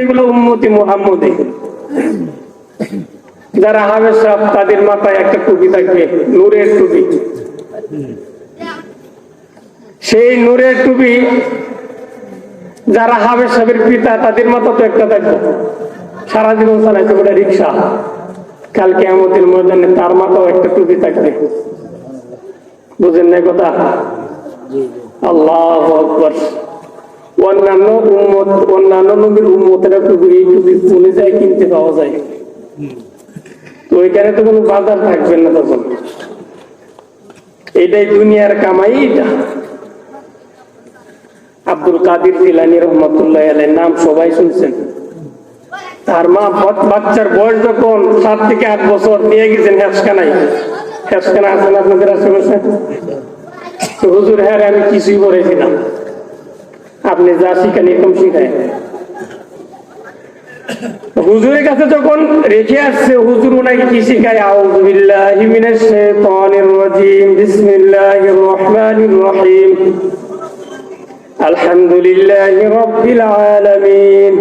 এগুলো উম্মতি মুহাম্মদী। যারা হাফেজ সাহেব তাদের মাথায় একটা টুপি থাকবে, নূরের টুপি। সেই নূরের টুপি যারা হাফেজ সাহেবের পিতা তাদের মাথা তো একটা থাকবে, সারা জীবন চালাইছে বলে রিক্সা। কাল কিয়ামতের ময়দানে তার মাথাও একটা টুপি থাকবে। বুঝেন না কথা? আল্লাহু আকবার। অন্যান্য নবীর উম্মতেরা টুপি এই টুপি কোনে যায় কিনতে পাওয়া যায়, তো ওইখানে তো কোনো বাজার থাকবে না তখন। এটাই দুনিয়ার কামাই। এটা আব্দুল কাদের জিলানী রহমাতুল্লাহ আলাইহির নাম সবাই শুনছেন। তার মা বাচ্চার বয়স যখন 7 থেকে 8 বছর নিয়ে গেছেন হেফখানায়। হেফখানা আছেন আপনাদের আশেপাশে? তো হুজুর, হ্যাঁ আমি কিছুই পড়েছি না, আপনি যা শিখান এরকম শিখায়। হুজুরের কাছে যখন রেখে আসছে, হুজুর ওনাকে কি শিখায়? আউযু বিল্লাহি মিনাশ শাইতানির রাজিম, বিসমিল্লাহির রহমানির রহিম, আলহামদুলিল্লাহি রাব্বিল আলামিন।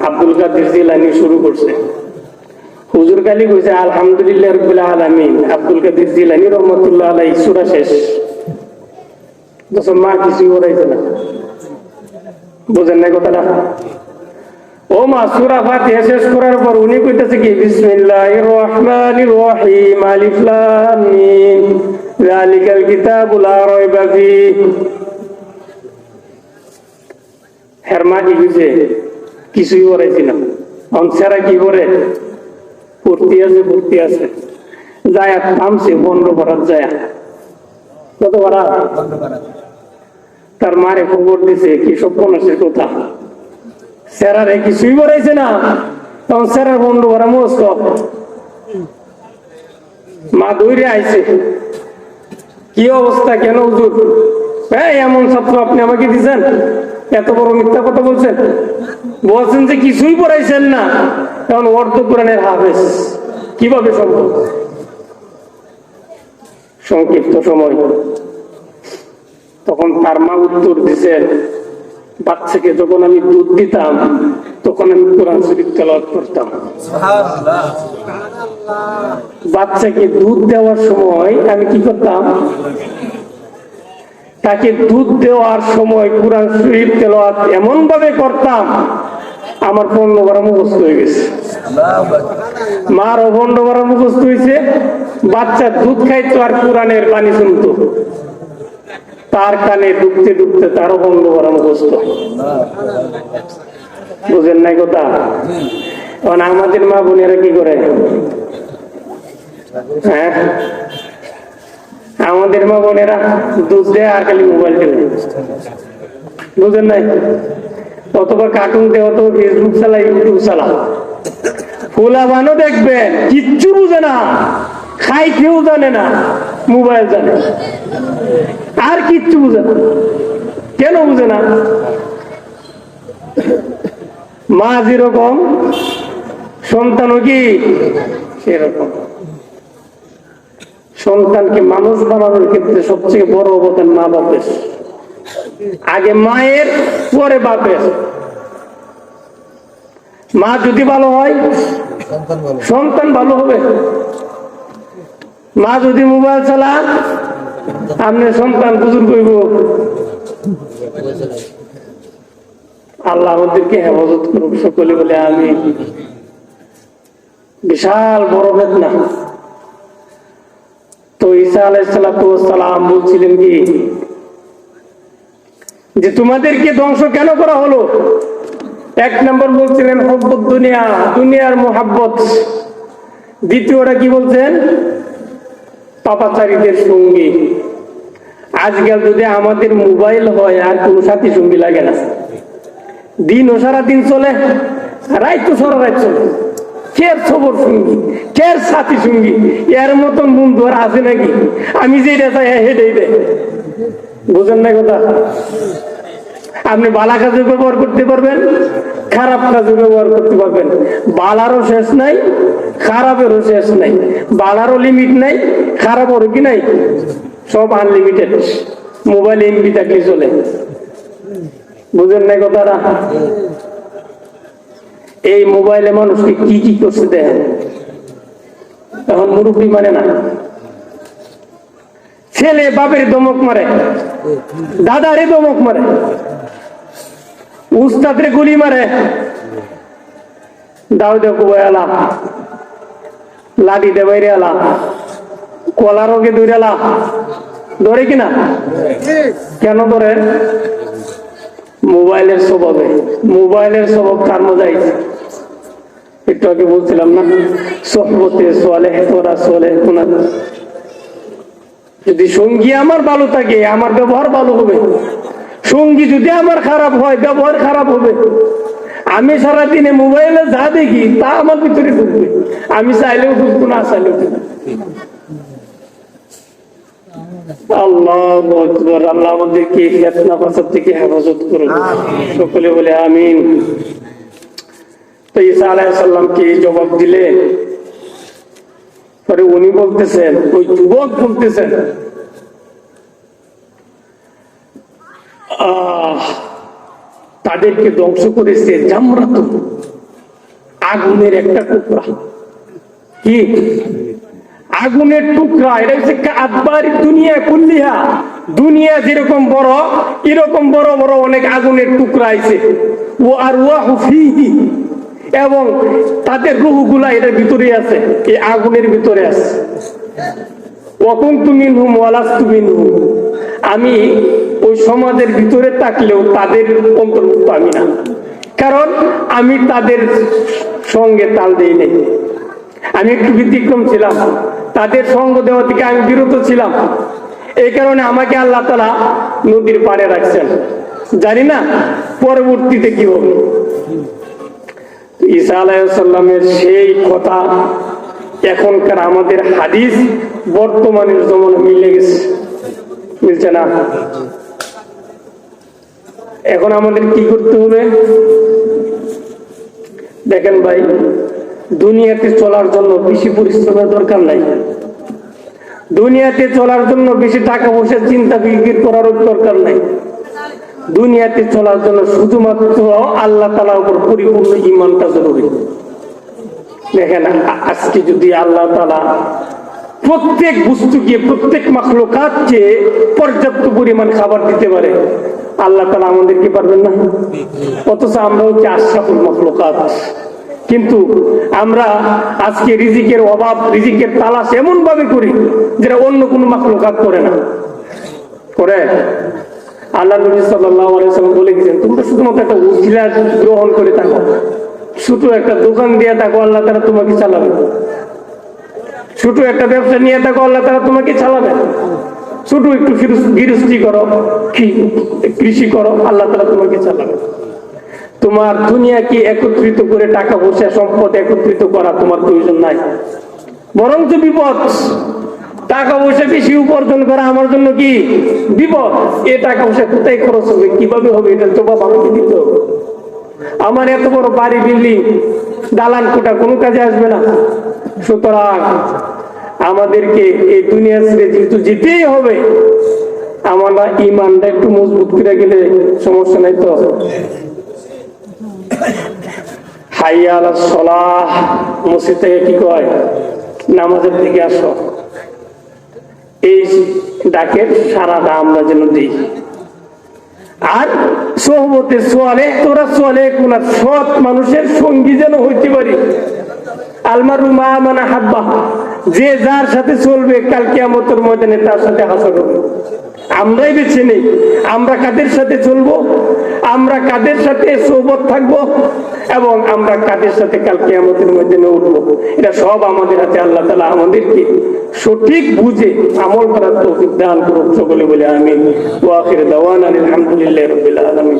আব্দুল কাদের জিলানী শুরু করছে। হুজুর খালি কইছে আলহামদুলিল্লাহি রাব্বিল আলামিন। আব্দুল কাদের জিলানী রহমাতুল্লাহ আলাইহি সূরা শেষ। মা কিছুই ওরাইছে না। বুঝেন না কথাটা? ও মা সূরা ফাতিহা শেষ করার পর উনি কইতেছে কি? বিসমিল্লাহির রহমানির রহিম, আলিফ লাম মিম, যালিকাল কিতাবু লা রাইবা ফীহ। হেরমা কি কইছে? কিছুই ওরাইছে না। অনসারা কি করে? পড়তে আছে যায় থামছে বন্ধ করার যায়। কত বড় তার মারে খবর দিছে, কি সব মানুষের কথা। স্যারারে কিছুই বলাইছে না, তখন স্যারার বন্ধ করা মস্ত। মা দৌড়ে আইছে, কি অবস্থা, কেন হুজুর? এমন ছাত্র আপনি আমাকে দিচ্ছেন, এত বড় মিথ্যা কথা বলছেন। বলছেন যে কিছুই পড়াইছেন না, তখন অর্ধ কোরআনের হাফেজ, কিভাবে সম্ভব? সংক্ষিপ্ত সময়। তখন তার মা উত্তর দিচ্ছেন, বাচ্চাকে যখন আমি দুধ দিতাম তখন আমি কোরআন শরীফ তেলাওয়াত করতাম। বাচ্চাকে দুধ দেওয়ার সময় আমি কি করতাম? তাকে দুধ দেওয়ার সময় কোরআন শরীফ তেলাওয়াত এমন ভাবে করতাম আমার 15 বার মুখস্থ হয়ে গেছে। মার 15 বার মুখস্থ হয়েছে। বাচ্চা দুধ খাইতো আর কোরআনের বাণী শুনতো, তার কানে ডুবতে ডুবতে তারও 15 বার মুখস্থ। বুঝেন নাই কথা? এখন আমাদের মা বোনেরা কি করে? হ্যাঁ, আমাদের মা বোনেরা দুধ দেয় আর খালি মোবাইল টেলে। বুঝেন নাই? অথবা কার্টুন দেয়, অথবা ফেসবুক চালা, ইউটিউব চালা। ফুলাবানও দেখবেন কিচ্ছু বুঝে না, খাইতেও জানে না, মোবাইল জানে, আর কিচ্ছু বুঝে না। কেন বুঝে না? মা যেরকম সন্তানও কি সেরকম। সন্তানকে মানুষ বানানোর ক্ষেত্রে সবচেয়ে বড় অবদান মা বাপের। আগে মায়ের, পরে বাপের। মা যদি ভালো হয় সন্তান ভালো হবে। মা যদি মোবাইল চালা আপনার সন্তান বুজুর করব। আল্লাহ আমাদেরকে হেফাজত করুক সকলে বলে আমি। বিশাল বড় বেদনা। তো ঈসা আলাইহিস সালাম বলছিলেন কি যে তোমাদেরকে ধ্বংস কেন করা হলো? 1 নম্বর বলছিলেন হুব্বুদ দুনিয়া, দুনিয়ার মোহাব্বত। দ্বিতীয়টা কি বলছেন? পাপাচারীদের সঙ্গী। আজকাল যদি আমাদের মোবাইল হয় আর কোন সাথী সঙ্গী লাগে না। দিনও সারাদিন চলে, রাইতো সারা রাত চলে। কের খবর সঙ্গী, কের সাথী সঙ্গী, এর মতন বন্ধু আর আছে নাকি? আমি যেটা চাই হেঁটেই দেয়। বুঝেন না কথা? আপনি বালা কাজে ব্যবহার করতে পারবেন, খারাপ কাজে ব্যবহার করতে পারবেন। বালারও শেষ নাই, খারাপেরও শেষ নাই। বালারও লিমিট নাই, খারাপেরও কি নাই, সব আনলিমিটেড। মোবাইল এমবি থাকলে চলে। বুঝেন না কথাটা? এই মোবাইলে মানুষকে কি কি করছে দেখেন। এখন মুরব্বী মানে না, ছেলে বাপের ধমক মারে, দাদারে ধমক মারে, উস্তাদরে গুলি মারে, দাও দেখো এলা লাঠি দে বাইরে এলা, কলা রোগে দূরে এলা, ধরে কিনা? কেন ধরে? মোবাইলের স্বভাবে। মোবাইলের স্বভাব কার মজাই? একটু আগে বলছিলাম না, সোহবতে সোয়ালে তোরা সোয়ালে কোনা। যদি সঙ্গী আমার ভালো থাকে আমার ব্যবহার ভালো হবে, সঙ্গী যদি আমার খারাপ হয় ব্যবহার খারাপ হবে। আমি সারাদিনে মোবাইলে যা দেখি তা আমার ভিতরে ঢুকবে, আমি চাইলেও ঢুকবো না চাইলেও ঢুকবো। আল্লাহু আকবার। আল্লাহ আমাদেরকে ফিতনা ফাসাদ থেকে হেফাজত করুন, সকলে বলে আমিন। তো ঈসা আলাইহিস সালামকে জবাব দিলেন, পরে উনি বলতেছেন, ওই যুবক বলতেছেন, তাদেরকে ধ্বংস করেছে জামরাতুন, আগুনের একটা টুকরা। কি আগুনের টুকরা? এটা হচ্ছে আদবারি দুনিয়া কুল্লিহা। দুনিয়া যেরকম বড় এরকম বড় বড় অনেক আগুনের টুকরা আছে। ও আর ওয়াহু ফীহি, এবং তাদের রূহগুলা এটার ভিতরে আছে, এই আগুনের ভিতরে আছে। ওয়াকুনতু মিনহুম ওয়ালাস্তু মিনহুম, আমি ওই সমাজের ভিতরে থাকলেও তাদের অন্তর্ভুক্ত আমি না, কারণ আমি তাদের সঙ্গে তাল দেই নাই। আমি একটু ব্যতিক্রম ছিলাম, তাদের সঙ্গ দেওয়া থেকে আমি বিরত ছিলাম। এই কারণে আমাকে আল্লাহ তাআলা নদীর পাড়ে রাখছেন। জানি না পরবর্তীতে কি হবে। ঈসা আলাইহিস সালামের সেই কথা এখনকার আমাদের হাদিস বর্তমানের জমানা মিলে গেছে, মিলছে না? এখন আমাদের কি করতে হবে দেখেন ভাই, দুনিয়াতে চলার জন্য বেশি পরিশ্রমের দরকার নাই। দুনিয়াতে চলার জন্য বেশি টাকা পয়সা চিন্তা ফিকির করার দরকার নাই। দুনিয়াতে চলার জন্য শুধুমাত্র আল্লাহ তাআলার উপর পরিপূর্ণ ঈমানটা জরুরি। দেখেন আজকে যদি আল্লাহ তাআলা প্রত্যেক বস্তুকে, প্রত্যেক মাখলুকাতকে পর্যাপ্ত পরিমাণ খাবার দিতে পারে, আল্লাহ তাআলা আমাদেরকে পারবেন না? অথচ আমরা হচ্ছে আশরাফুল মাখলুকাত। কিন্তু আমরা আজকে রিজিকের অভাব, রিজিকের তালাশ এমন ভাবে করি যেটা অন্য কোন মাখলুকাত করে না। করে আল্লাহ নবী সাল্লাল্লাহু আলাইহি ওয়াসাল্লাম বলে গেছেন, তোমরা শুধুমাত্র একটা ওসিলা গ্রহণ করে থাকো, ছোট একটা দোকান দিয়ে থাকো, আল্লাহ তাআলা তোমাকে চালাবে। ছোট একটা ব্যবসা নিয়ে থাকো, আল্লাহ তাআলা তোমাকে চালাবে। ছোট একটু গৃহস্থী করো, কৃষি করো, আল্লাহ তাআলা তোমাকে চালাবে। তোমার দুনিয়াকে একত্রিত করে টাকা পয়সা সম্পদ একত্রিত করা তোমার প্রয়োজন নাই, বরঞ্চ বিপদ। টাকা পয়সা বেশি উপার্জন করা আমার জন্য কি বিপদ। এ টাকা পয়সা কোথায় খরচ হবে, কিভাবে হবে, এটা জবাব আমাকে দিতে হবে। আমার এত বড় বাড়ি, বিল্ডিং, দালান কোঠা কোনো কাজে আসবে না। সুতরাং আমাদেরকে এই দুনিয়া ছেড়ে যেহেতু যেতেই হবে, আমরা ঈমানটা একটু মজবুত করে গেলে সমস্যা নাই তো। হাইয়া আলাস সালাহ, মসজিদ থেকে কি কয়, নামাজের দিকে আসো। এই ডাকের সারাটা আমরা যেন দিই। আর সোহবতে সোয়ালে তোরা সোয়ালে কোন সৎ মানুষের সঙ্গী যেন হইতে পারি। আলমারু মা মান আহাব্বা, যে যার সাথে চলবে কাল কিয়ামতের ময়দানে তার সাথে হাসর হবে। আমরাই বেছে নেই আমরা কাদের সাথে চলবো, আমরা কাদের সাথে সোহবত থাকবো, এবং আমরা কাদের সাথে কাল কিয়ামতের ময়দানে উঠবো। এটা সব আমাদের হাতে। আল্লাহ তাআলা আমাদেরকে সঠিক বুঝে আমল করার তৌফিক দান করুন। সকলে বলে আমিন। ওয়া আখির দাওয়ানা আলহামদুলিল্লাহি রাব্বিল আলামিন।